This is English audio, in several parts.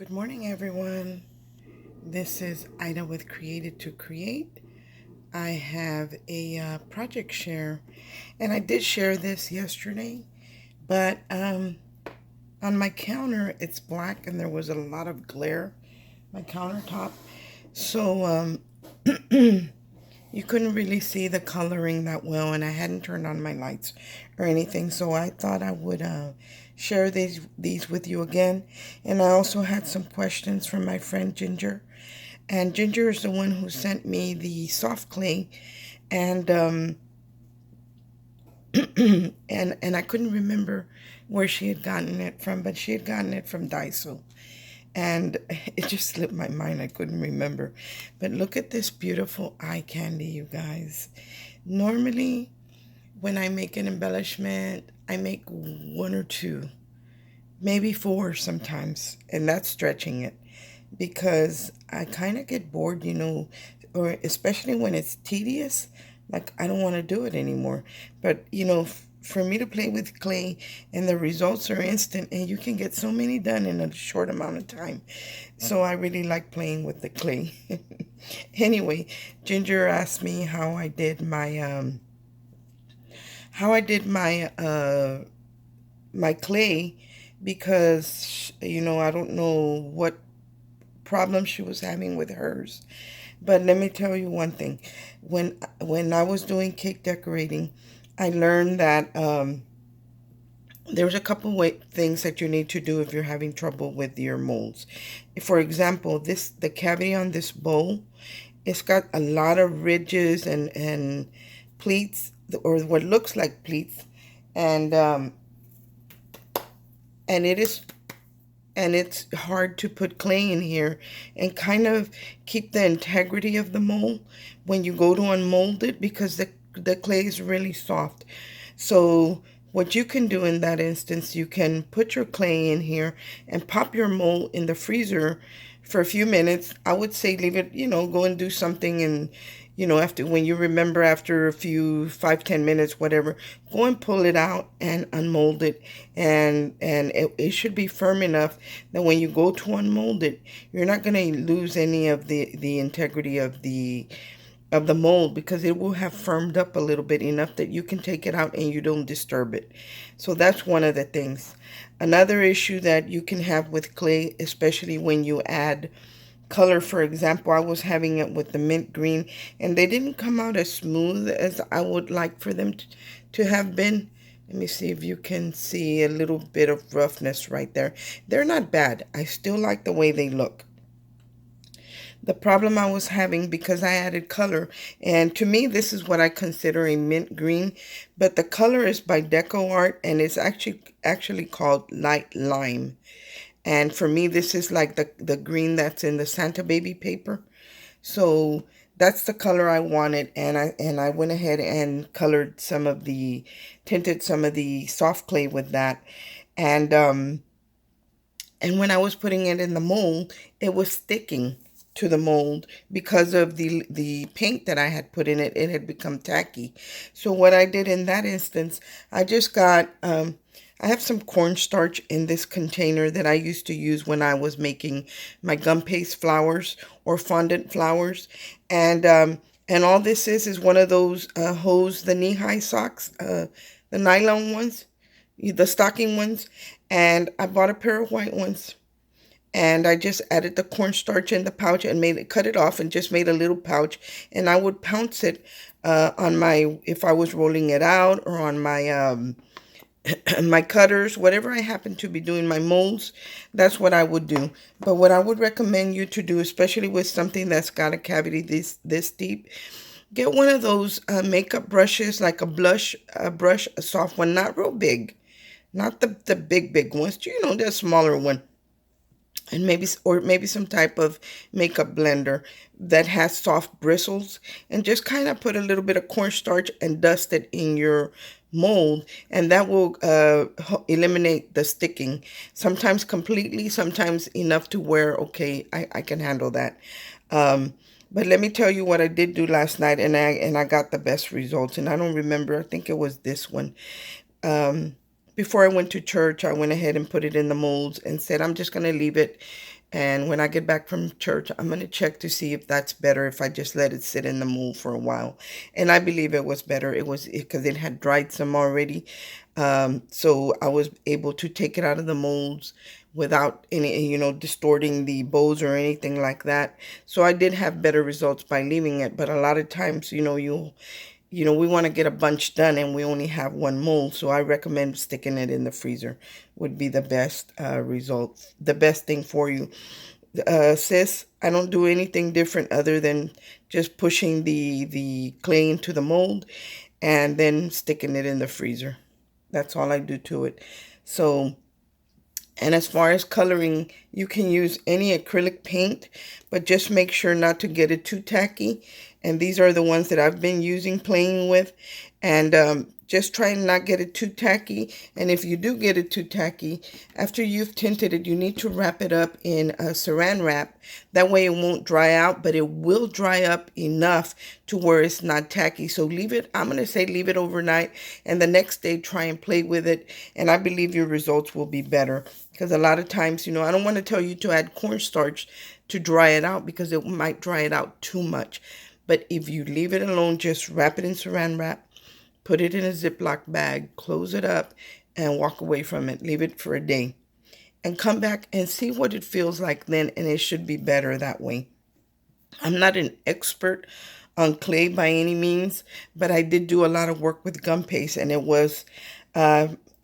Good morning, everyone. This is Ida with Created to Create. I have a project share, and I did share this yesterday, but on my counter it's black and there was a lot of glare, my countertop. So you couldn't really see the coloring that well, and I hadn't turned on my lights or anything. So I thought I would share these with you again. And I also had some questions from my friend Ginger, and Ginger is the one who sent me the soft clay, and and I couldn't remember where she had gotten it from, but she had gotten it from Daiso. And it just slipped my mind. I couldn't remember. But look at this beautiful eye candy, you guys. Normally, when I make an embellishment, I make one or two, maybe four sometimes, and that's stretching it because I kind of get bored, or especially when it's tedious, like I don't want to do it anymore. But, for me to play with clay and the results are instant and you can get so many done in a short amount of time. So I really like playing with the clay. Anyway, Ginger asked me how I did my clay because I don't know what problem she was having with hers. But let me tell you one thing. When I was doing cake decorating, I learned that there's a couple things that you need to do if you're having trouble with your molds. For example, the cavity on this bowl, it's got a lot of ridges and pleats, or what looks like pleats, and and it is and it's hard to put clay in here and kind of keep the integrity of the mold when you go to unmold it, because the clay is really soft. So what you can do in that instance, you can put your clay in here and pop your mold in the freezer for a few minutes. I would say leave it, go and do something, and after, when you remember, after a few 5-10 minutes, whatever, go and pull it out and unmold it, and it should be firm enough that when you go to unmold it, you're not going to lose any of the integrity of the mold, because it will have firmed up a little bit enough that you can take it out and you don't disturb it. So that's one of the things. Another issue that you can have with clay, especially when you add color, for example, I was having it with the mint green, and they didn't come out as smooth as I would like for them to have been. Let me see if you can see a little bit of roughness right there. They're not bad. I still like the way they look. The problem I was having, because I added color, and to me this is what I consider a mint green, but the color is by Deco Art, and it's actually called light lime. And for me, this is like the green that's in the Santa baby paper. So that's the color I wanted, and I went ahead and tinted some of the soft clay with that. And when I was putting it in the mold, it was sticking to the mold because of the paint that I had put in it. It had become tacky. So what I did in that instance, I just got I have some cornstarch in this container that I used to use when I was making my gum paste flowers or fondant flowers, and all this is one of those hose, the knee-high socks, the nylon ones, the stocking ones, and I bought a pair of white ones, and I just added the cornstarch in the pouch and cut it off and just made a little pouch, and I would pounce it on my, if I was rolling it out, or on my my cutters, whatever I happen to be doing, my molds, that's what I would do. But what I would recommend you to do, especially with something that's got a cavity this deep, get one of those makeup brushes, like a brush, a soft one, not real big, not the big ones, the smaller one, and maybe some type of makeup blender that has soft bristles, and just kind of put a little bit of cornstarch and dust it in your mold, and that will eliminate the sticking, sometimes completely, sometimes enough to where, okay, I can handle that. But let me tell you what I did do last night, and I got the best results, and I don't remember, I think it was this one. um, Before I went to church, I went ahead and put it in the molds and said, I'm just going to leave it And when I get back from church, I'm going to check to see if that's better if I just let it sit in the mold for a while. And I believe it was better. It was because it had dried some already. So I was able to take it out of the molds without any, distorting the bows or anything like that. So I did have better results by leaving it. But a lot of times, we want to get a bunch done and we only have one mold. So I recommend sticking it in the freezer would be the best result, the best thing for you. Sis, I don't do anything different other than just pushing the clay into the mold and then sticking it in the freezer. That's all I do to it. So, and as far as coloring, you can use any acrylic paint, but just make sure not to get it too tacky. And these are the ones that I've been using, playing with. And just try and not get it too tacky. And if you do get it too tacky, after you've tinted it, you need to wrap it up in a saran wrap. That way it won't dry out, but it will dry up enough to where it's not tacky. So leave it, I'm going to say leave it overnight, and the next day try and play with it. And I believe your results will be better. Because a lot of times, I don't want to tell you to add cornstarch to dry it out because it might dry it out too much. But if you leave it alone, just wrap it in saran wrap, put it in a Ziploc bag, close it up, and walk away from it. Leave it for a day. And come back and see what it feels like then, and it should be better that way. I'm not an expert on clay by any means, but I did do a lot of work with gum paste, and it was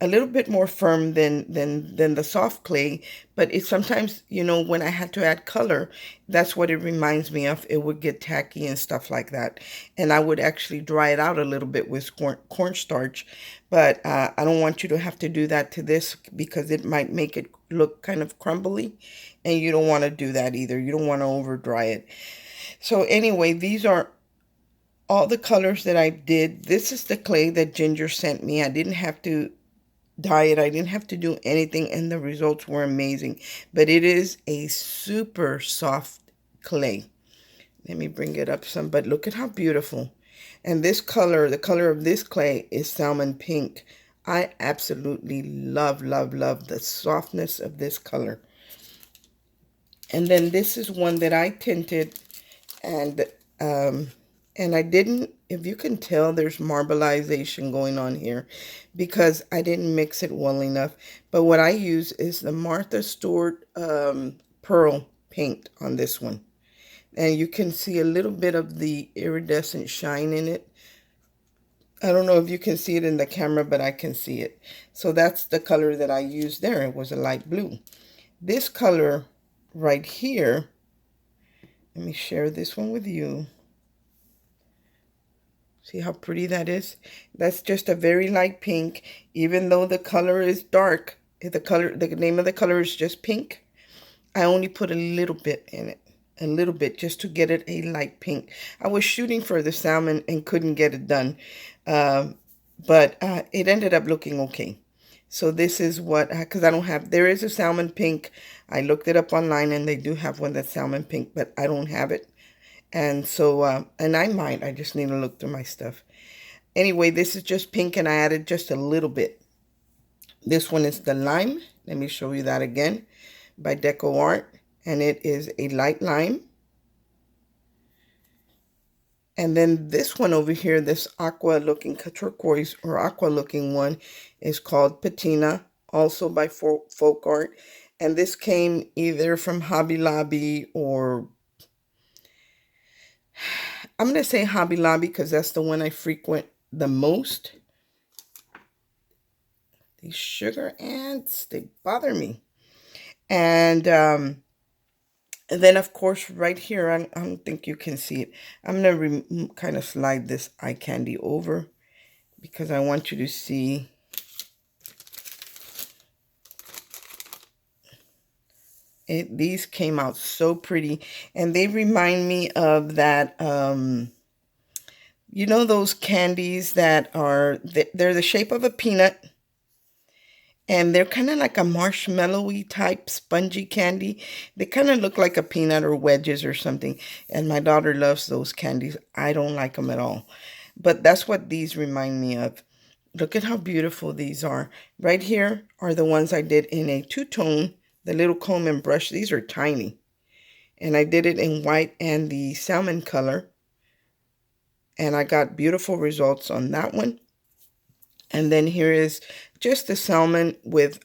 a little bit more firm than the soft clay. But it sometimes, when I had to add color, that's what it reminds me of. It would get tacky and stuff like that, and I would actually dry it out a little bit with cornstarch. But I don't want you to have to do that to this because it might make it look kind of crumbly, and you don't want to do that either. You don't want to over dry it. So anyway, these are all the colors that I did. This is the clay that Ginger sent me. I didn't have to dye it. I didn't have to do anything, and the results were amazing. But it is a super soft clay. Let me bring it up some, but look at how beautiful. And this color, the color of this clay is salmon pink. I absolutely love, love, love the softness of this color. And then this is one that I tinted, and I didn't, if you can tell, there's marbleization going on here because I didn't mix it well enough. But what I use is the Martha Stewart pearl paint on this one. And you can see a little bit of the iridescent shine in it. I don't know if you can see it in the camera, but I can see it. So that's the color that I used there. It was a light blue. This color right here, let me share this one with you. See how pretty that is? That's just a very light pink. Even though the color is dark, the name of the color is just pink, I only put a little bit in it. A little bit just to get it a light pink. I was shooting for the salmon and couldn't get it done. But it ended up looking okay. So this is what, because I don't have, there is a salmon pink. I looked it up online and they do have one that's salmon pink, but I don't have it. And so, and I just need to look through my stuff. Anyway, this is just pink and I added just a little bit. This one is the lime. Let me show you that again, by Deco Art. And it is a light lime. And then this one over here, this aqua looking turquoise or aqua looking one is called Patina, also by Folk Art. And this came either from Hobby Lobby or I'm going to say Hobby Lobby because that's the one I frequent the most. These sugar ants, they bother me. And then, of course, right here, I don't think you can see it. I'm going to kind of slide this eye candy over because I want you to see. These came out so pretty. And they remind me of that, you know those candies that are, they're the shape of a peanut. And they're kind of like a marshmallowy type spongy candy. They kind of look like a peanut or wedges or something. And my daughter loves those candies. I don't like them at all. But that's what these remind me of. Look at how beautiful these are. Right here are the ones I did in a two-tone, the little comb and brush. These are tiny. And I did it in white and the salmon color. And I got beautiful results on that one. And then here is just the salmon with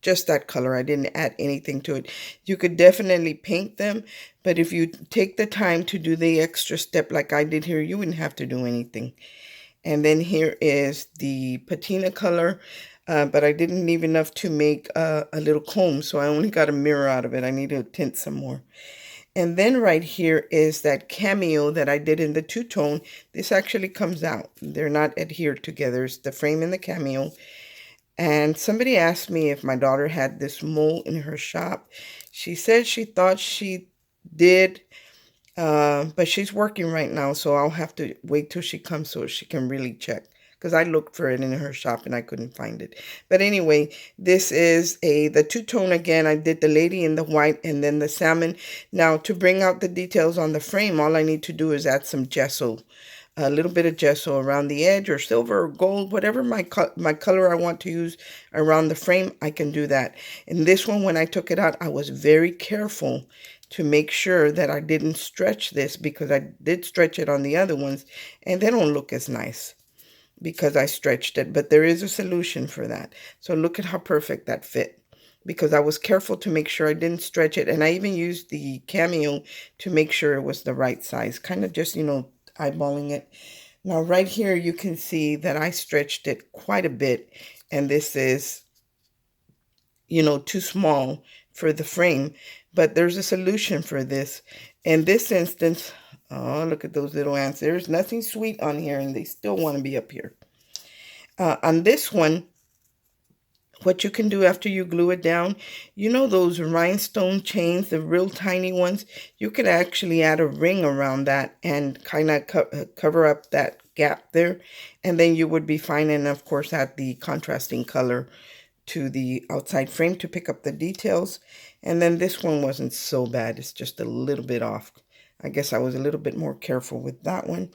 just that color. I didn't add anything to it. You could definitely paint them, but if you take the time to do the extra step like I did here, you wouldn't have to do anything. And then here is the patina color, but I didn't leave enough to make a little comb, so I only got a mirror out of it. I need to tint some more. And then right here is that cameo that I did in the two-tone. This actually comes out. They're not adhered together. It's the frame and the cameo. And somebody asked me if my daughter had this mole in her shop. She said she thought she did, but she's working right now, so I'll have to wait till she comes so she can really check. Because I looked for it in her shop and I couldn't find it. But anyway, this is the two-tone again. I did the lady in the white and then the salmon. Now, to bring out the details on the frame, all I need to do is add some gesso. A little bit of gesso around the edge, or silver or gold, whatever my color I want to use around the frame, I can do that. In this one, when I took it out, I was very careful to make sure that I didn't stretch this, because I did stretch it on the other ones and they don't look as nice because I stretched it. But there is a solution for that. So look at how perfect that fit, because I was careful to make sure I didn't stretch it. And I even used the cameo to make sure it was the right size, kind of just, eyeballing it. Now right here you can see that I stretched it quite a bit, and this is too small for the frame, but there's a solution for this. In this instance, oh, look at those little ants. There's nothing sweet on here and they still want to be up here. On this one, what you can do after you glue it down, those rhinestone chains, the real tiny ones, you could actually add a ring around that and kind of cover up that gap there. And then you would be fine. And of course, add the contrasting color to the outside frame to pick up the details. And then this one wasn't so bad. It's just a little bit off. I guess I was a little bit more careful with that one.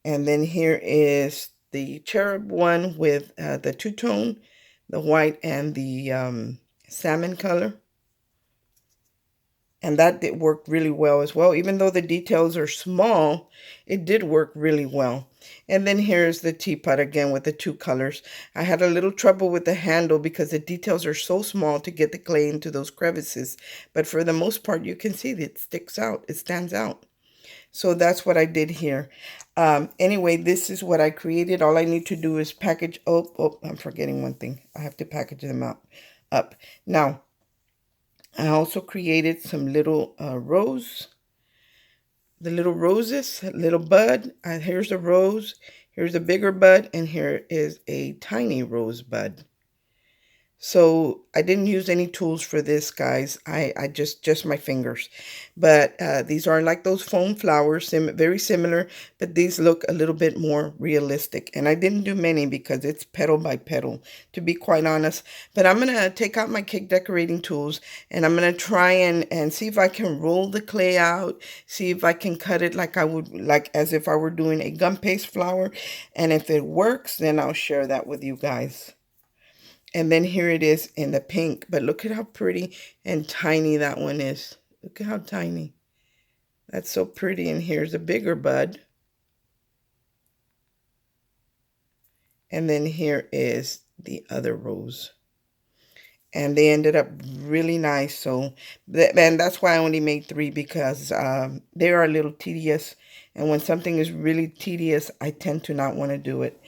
And then here is the cherub one with the two-tone, the white and the salmon color. And that did work really well as well. Even though the details are small, it did work really well. And then here's the teapot again with the two colors. I had a little trouble with the handle because the details are so small to get the clay into those crevices. But for the most part, you can see that it sticks out. It stands out. So that's what I did here. Anyway, this is what I created. All I need to do is package. Oh, I'm forgetting one thing. I have to package them up. Now, I also created some little roses, little bud. Here's a rose. Here's a bigger bud. And here is a tiny rose bud. So I didn't use any tools for this, guys. I just my fingers. But these are like those foam flowers, very similar, but these look a little bit more realistic. And I didn't do many because it's petal by petal, to be quite honest. But I'm going to take out my cake decorating tools and I'm going to try and see if I can roll the clay out, see if I can cut it like as if I were doing a gum paste flower. And if it works, then I'll share that with you guys. And then here it is in the pink. But look at how pretty and tiny that one is. Look at how tiny. That's so pretty. And here's a bigger bud. And then here is the other rose. And they ended up really nice. So, and that's why I only made 3, because they are a little tedious. And when something is really tedious, I tend to not want to do it.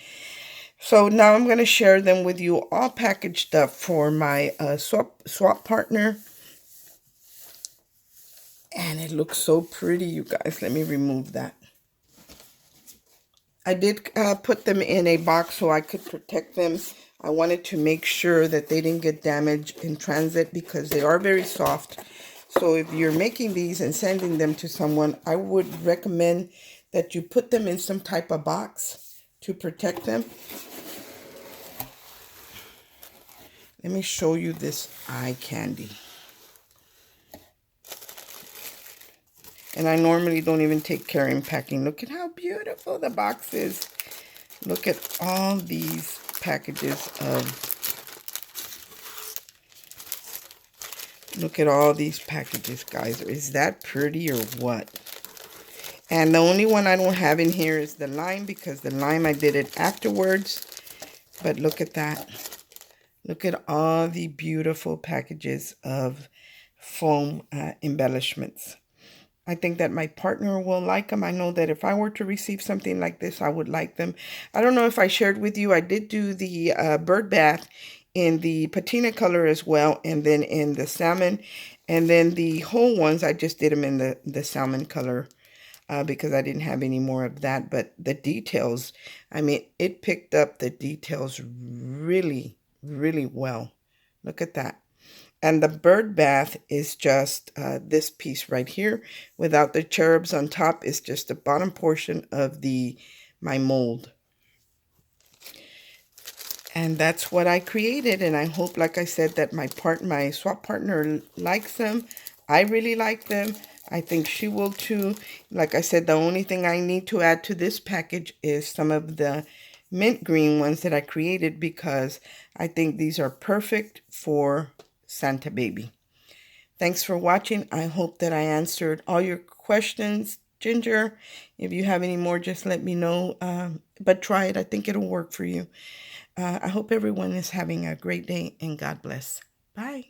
So now I'm going to share them with you all packaged up for my swap partner. And it looks so pretty, you guys. Let me remove that. I did put them in a box so I could protect them. I wanted to make sure that they didn't get damaged in transit because they are very soft. So if you're making these and sending them to someone, I would recommend that you put them in some type of box to protect them. Let me show you this eye candy. And I normally don't even take care in packing. Look at how beautiful the box is. Look at all these packages of Look at all these packages, guys. Is that pretty or what? And the only one I don't have in here is the lime, because the lime I did it afterwards. But look at that. Look at all the beautiful packages of foam embellishments. I think that my partner will like them. I know that if I were to receive something like this, I would like them. I don't know if I shared with you, I did do the bird bath in the patina color as well, and then in the salmon. And then the whole ones, I just did them in the salmon color because I didn't have any more of that. But the details, I mean, it picked up the details really, really well. Look at that. And the bird bath is just this piece right here. Without the cherubs on top, it's just the bottom portion of my mold. And that's what I created. And I hope, like I said, that my swap partner likes them. I really like them. I think she will too. Like I said, the only thing I need to add to this package is some of the mint green ones that I created, because I think these are perfect for Santa Baby. Thanks for watching. I hope that I answered all your questions, Ginger. If you have any more, just let me know. But try it. I think it'll work for you. I hope everyone is having a great day, and God bless. Bye.